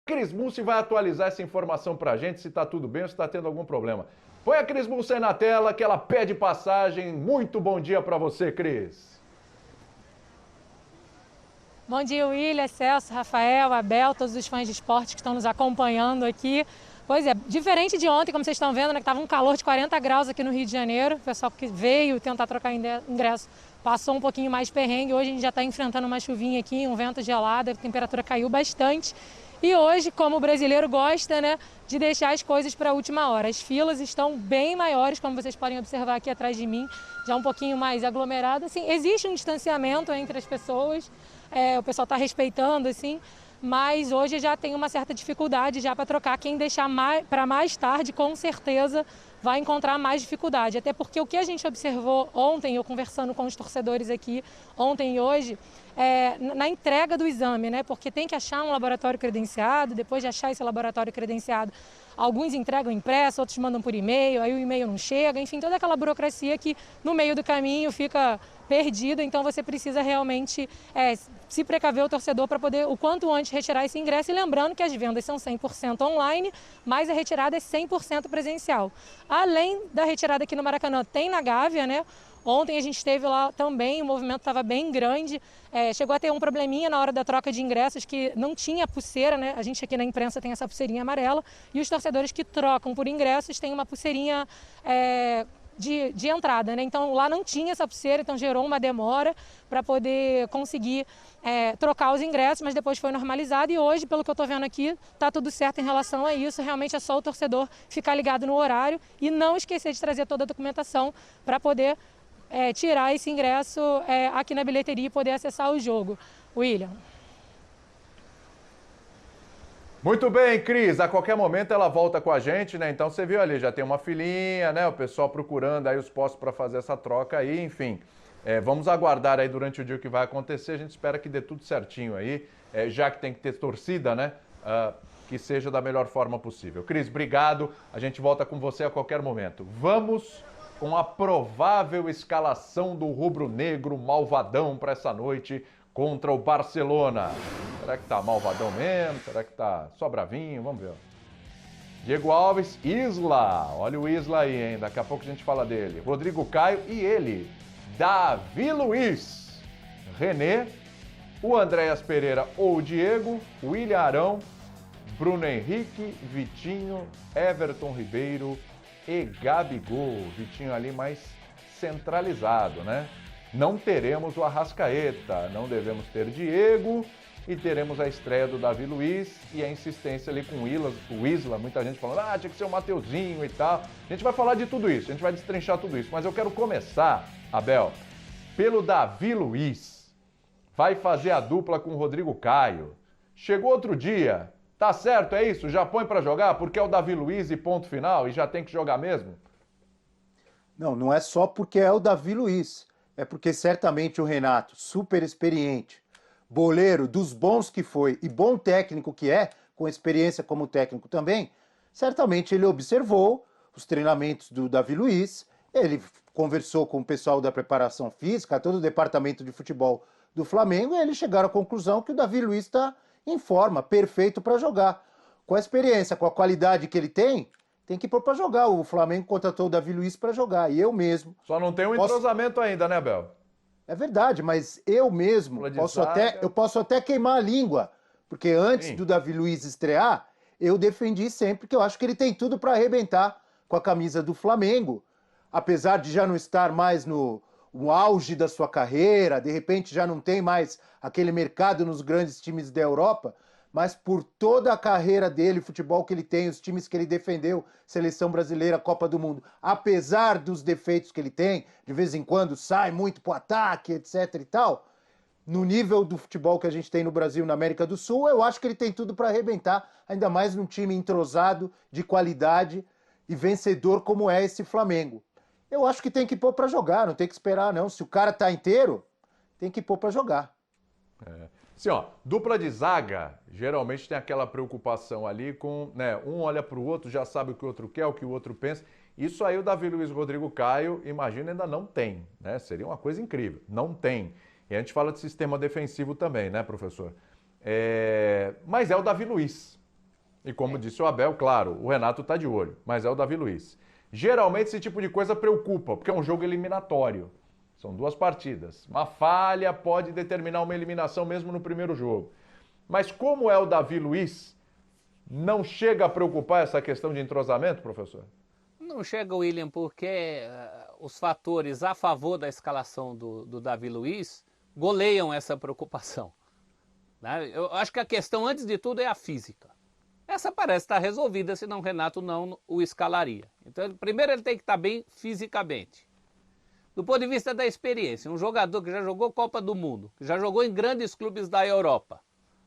Cris Mussi vai atualizar essa informação pra gente, se tá tudo bem ou se tá tendo algum problema. Põe a Cris Mussi aí na tela, que ela pede passagem. Muito bom dia pra você, Cris. Bom dia, William, Celso, Rafael, Abel, todos os fãs de esporte que estão nos acompanhando aqui. Pois é, diferente de ontem, como vocês estão vendo, né, que estava um calor de 40 graus aqui no Rio de Janeiro. O pessoal que veio tentar trocar ingresso passou um pouquinho mais perrengue. Hoje a gente já está enfrentando uma chuvinha aqui, um vento gelado, a temperatura caiu bastante. E hoje, como o brasileiro gosta, né, de deixar as coisas para a última hora. As filas estão bem maiores, como vocês podem observar aqui atrás de mim, já um pouquinho mais aglomerado. Assim, existe um distanciamento entre as pessoas, o pessoal está respeitando, assim, mas hoje já tem uma certa dificuldade já para trocar. Quem deixar para mais tarde, com certeza, vai encontrar mais dificuldade. Até porque o que a gente observou ontem, eu conversando com os torcedores aqui, ontem e hoje, na entrega do exame, né? Porque tem que achar um laboratório credenciado, depois de achar esse laboratório credenciado, alguns entregam impresso, outros mandam por e-mail, aí o e-mail não chega, enfim, toda aquela burocracia que no meio do caminho fica perdida, então você precisa realmente se precaver o torcedor para poder o quanto antes retirar esse ingresso, e lembrando que as vendas são 100% online, mas a retirada é 100% presencial. Além da retirada aqui no Maracanã, tem na Gávea, né? Ontem a gente esteve lá também, o movimento estava bem grande, chegou a ter um probleminha na hora da troca de ingressos, que não tinha pulseira, né? A gente aqui na imprensa tem essa pulseirinha amarela, e os torcedores que trocam por ingressos têm uma pulseirinha de entrada, né? Então lá não tinha essa pulseira, então gerou uma demora para poder conseguir trocar os ingressos, mas depois foi normalizado, e hoje, pelo que eu estou vendo aqui, está tudo certo em relação a isso. Realmente é só o torcedor ficar ligado no horário e não esquecer de trazer toda a documentação para poder tirar esse ingresso aqui na bilheteria e poder acessar o jogo. William. Muito bem, Cris. A qualquer momento ela volta com a gente, né? Então você viu ali, já tem uma filinha, né? O pessoal procurando aí os postos para fazer essa troca aí, enfim. Vamos aguardar aí durante o dia o que vai acontecer. A gente espera que dê tudo certinho aí, já que tem que ter torcida, né? Que seja da melhor forma possível. Cris, obrigado. A gente volta com você a qualquer momento. Vamos com a provável escalação do rubro-negro malvadão para essa noite contra o Barcelona. Será que tá malvadão mesmo? Será que tá só bravinho? Vamos ver. Diego Alves, Isla. Olha o Isla aí, hein? Daqui a pouco a gente fala dele. Rodrigo Caio e ele, Davi Luiz. René, o Andréas Pereira ou o Diego, William Arão, Bruno Henrique, Vitinho, Everton Ribeiro e Gabigol. Vitinho ali mais centralizado, né? Não teremos o Arrascaeta, não devemos ter Diego e teremos a estreia do Davi Luiz e a insistência ali com o Isla, muita gente falando, tinha que ser o Mateuzinho e tal. A gente vai falar de tudo isso, a gente vai destrinchar tudo isso, mas eu quero começar, Abel, pelo Davi Luiz. Vai fazer a dupla com o Rodrigo Caio. Chegou outro dia, tá certo, é isso? Já põe pra jogar porque é o Davi Luiz e ponto final e já tem que jogar mesmo? Não, não é só porque é o Davi Luiz. É porque certamente o Renato, super experiente, boleiro, dos bons que foi e bom técnico que é, com experiência como técnico também, certamente ele observou os treinamentos do Davi Luiz, ele conversou com o pessoal da preparação física, todo o departamento de futebol do Flamengo, e eles chegaram à conclusão que o Davi Luiz está em forma, perfeito para jogar. Com a experiência, com a qualidade que ele tem que pôr para jogar. O Flamengo contratou o Davi Luiz para jogar, e eu mesmo... Só não tem um entrosamento ainda, né, Bel? É verdade, mas eu mesmo posso até queimar a língua, porque antes do Davi Luiz estrear, eu defendi sempre que eu acho que ele tem tudo para arrebentar com a camisa do Flamengo, apesar de já não estar mais no auge da sua carreira, de repente já não tem mais aquele mercado nos grandes times da Europa, mas por toda a carreira dele, o futebol que ele tem, os times que ele defendeu, Seleção Brasileira, Copa do Mundo, apesar dos defeitos que ele tem, de vez em quando sai muito pro ataque, etc e tal, no nível do futebol que a gente tem no Brasil, na América do Sul, eu acho que ele tem tudo para arrebentar, ainda mais num time entrosado, de qualidade e vencedor como é esse Flamengo. Eu acho que tem que pôr para jogar, não tem que esperar não. Se o cara tá inteiro, tem que pôr para jogar. Assim, dupla de zaga, geralmente tem aquela preocupação ali com, né, um olha para o outro, já sabe o que o outro quer, o que o outro pensa. Isso aí o Davi Luiz e Rodrigo Caio, imagina, ainda não tem, né? Seria uma coisa incrível. Não tem. E a gente fala de sistema defensivo também, né, professor? Mas é o Davi Luiz. E como disse o Abel, claro, o Renato está de olho, mas é o Davi Luiz. Geralmente esse tipo de coisa preocupa, porque é um jogo eliminatório. São 2 partidas. Uma falha pode determinar uma eliminação mesmo no primeiro jogo. Mas como é o Davi Luiz, não chega a preocupar essa questão de entrosamento, professor? Não chega, William, porque os fatores a favor da escalação do Davi Luiz goleiam essa preocupação. Né? Eu acho que a questão, antes de tudo, é a física. Essa parece estar resolvida, senão o Renato não o escalaria. Então, primeiro ele tem que estar bem fisicamente. Do ponto de vista da experiência, um jogador que já jogou Copa do Mundo, que já jogou em grandes clubes da Europa,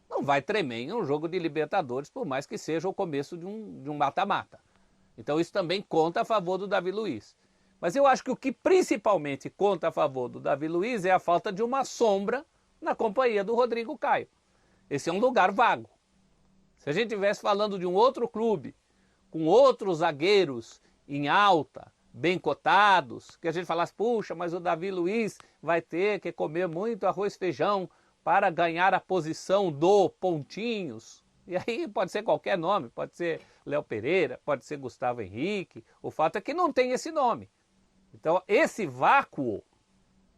não vai tremer em um jogo de Libertadores, por mais que seja o começo de um mata-mata. Então isso também conta a favor do Davi Luiz. Mas eu acho que o que principalmente conta a favor do Davi Luiz é a falta de uma sombra na companhia do Rodrigo Caio. Esse é um lugar vago. Se a gente estivesse falando de um outro clube, com outros zagueiros em alta, bem cotados, que a gente falasse, puxa, mas o Davi Luiz vai ter que comer muito arroz e feijão para ganhar a posição do Pontinhos. E aí pode ser qualquer nome, pode ser Léo Pereira, pode ser Gustavo Henrique. O fato é que não tem esse nome. Então esse vácuo,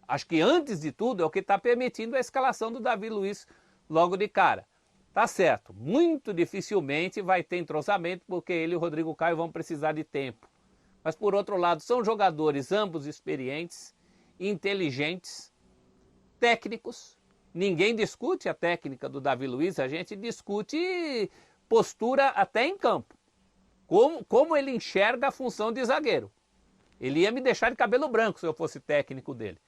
acho que antes de tudo, é o que está permitindo a escalação do Davi Luiz logo de cara. Tá certo, muito dificilmente vai ter entrosamento, porque ele e o Rodrigo Caio vão precisar de tempo. Mas por outro lado, são jogadores ambos experientes, inteligentes, técnicos. Ninguém discute a técnica do Davi Luiz, a gente discute postura até em campo. Como ele enxerga a função de zagueiro. Ele ia me deixar de cabelo branco se eu fosse técnico dele.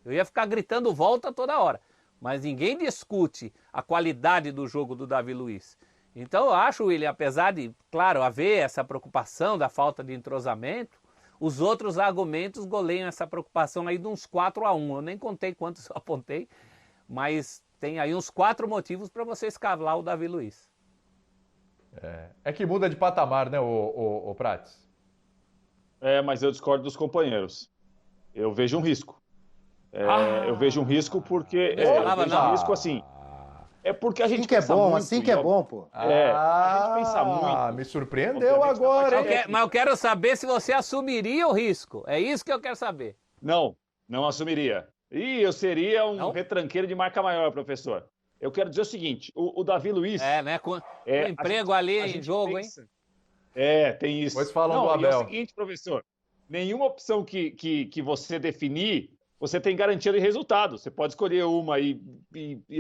Eu ia ficar gritando volta toda hora. Mas ninguém discute a qualidade do jogo do Davi Luiz. Então eu acho, William, apesar de, claro, haver essa preocupação da falta de entrosamento, os outros argumentos goleiam essa preocupação aí de uns 4-1. Eu nem contei quantos eu apontei, mas tem aí uns 4 motivos para você escalar o Davi Luiz. É que muda de patamar, né, o Prates? Mas eu discordo dos companheiros. Eu vejo um risco. Eu vejo um risco porque... eu vejo um risco assim... É porque a gente pensa muito... Assim que é bom, pô. A gente pensa muito. Me surpreendeu agora, hein? Mas eu quero saber se você assumiria o risco. É isso que eu quero saber. Não assumiria. E eu seria um retranqueiro de marca maior, professor. Eu quero dizer o seguinte, o Davi Luiz... né? Com o emprego ali em jogo, pensa, hein? Tem isso. Depois falam do Abel. É o seguinte, professor, nenhuma opção que você definir, você tem garantia de resultado. Você pode escolher uma e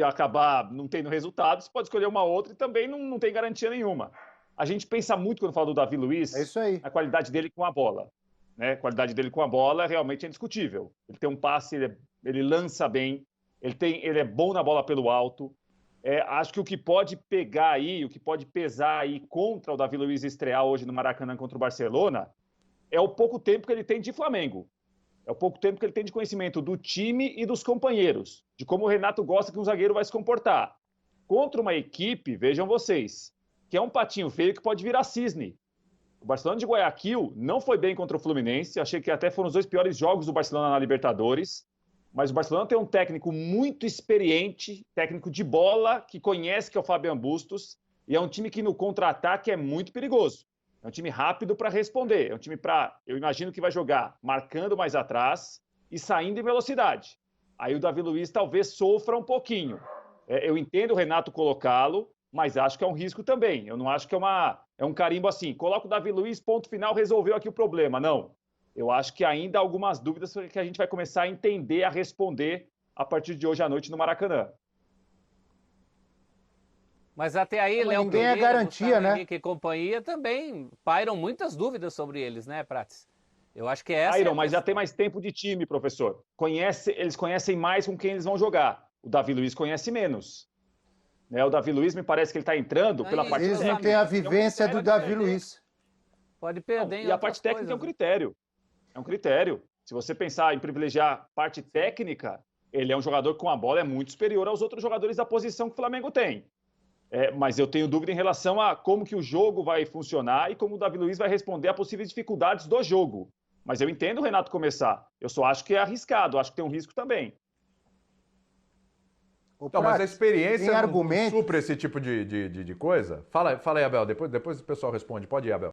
acabar não tendo resultado, você pode escolher uma outra e também não tem garantia nenhuma. A gente pensa muito quando fala do Davi Luiz, isso aí, a qualidade dele com a bola. Né? A qualidade dele com a bola realmente é indiscutível. Ele tem um passe, ele lança bem, ele é bom na bola pelo alto. Acho que o que pode pegar aí, o que pode pesar aí contra o Davi Luiz estrear hoje no Maracanã contra o Barcelona, é o pouco tempo que ele tem de Flamengo. É o pouco tempo que ele tem de conhecimento do time e dos companheiros, de como o Renato gosta que um zagueiro vai se comportar. Contra uma equipe, vejam vocês, que é um patinho feio que pode virar cisne. O Barcelona de Guayaquil não foi bem contra o Fluminense, achei que até foram os 2 piores jogos do Barcelona na Libertadores, mas o Barcelona tem um técnico muito experiente, técnico de bola, que conhece, que é o Fabian Bustos, e é um time que no contra-ataque é muito perigoso. É um time rápido para responder, é um time eu imagino que vai jogar marcando mais atrás e saindo em velocidade. Aí o Davi Luiz talvez sofra um pouquinho. Eu entendo o Renato colocá-lo, mas acho que é um risco também. Eu não acho que é um carimbo assim, coloca o Davi Luiz, ponto final, resolveu aqui o problema. Não. Eu acho que ainda há algumas dúvidas que a gente vai começar a entender, a responder a partir de hoje à noite no Maracanã. Mas até aí, Léo ninguém é garantia, né? Henrique e companhia também pairam muitas dúvidas sobre eles, né, Prates? Eu acho que essa Pairam, mas já tem mais tempo de time, professor. Eles conhecem mais com quem eles vão jogar. O Davi Luiz conhece menos. Né? O Davi Luiz me parece que ele está entrando pela parte técnica. Eles não têm a vivência do Davi Luiz. Pode perder. E a parte técnica é um critério. É um critério. Se você pensar em privilegiar parte técnica, ele é um jogador com a bola muito superior aos outros jogadores da posição que o Flamengo tem. Mas eu tenho dúvida em relação a como que o jogo vai funcionar e como o Davi Luiz vai responder a possíveis dificuldades do jogo. Mas eu entendo o Renato começar. Eu só acho que é arriscado, acho que tem um risco também. Então, mas a experiência não supre esse tipo de coisa? Fala aí, Abel, depois o pessoal responde. Pode ir, Abel.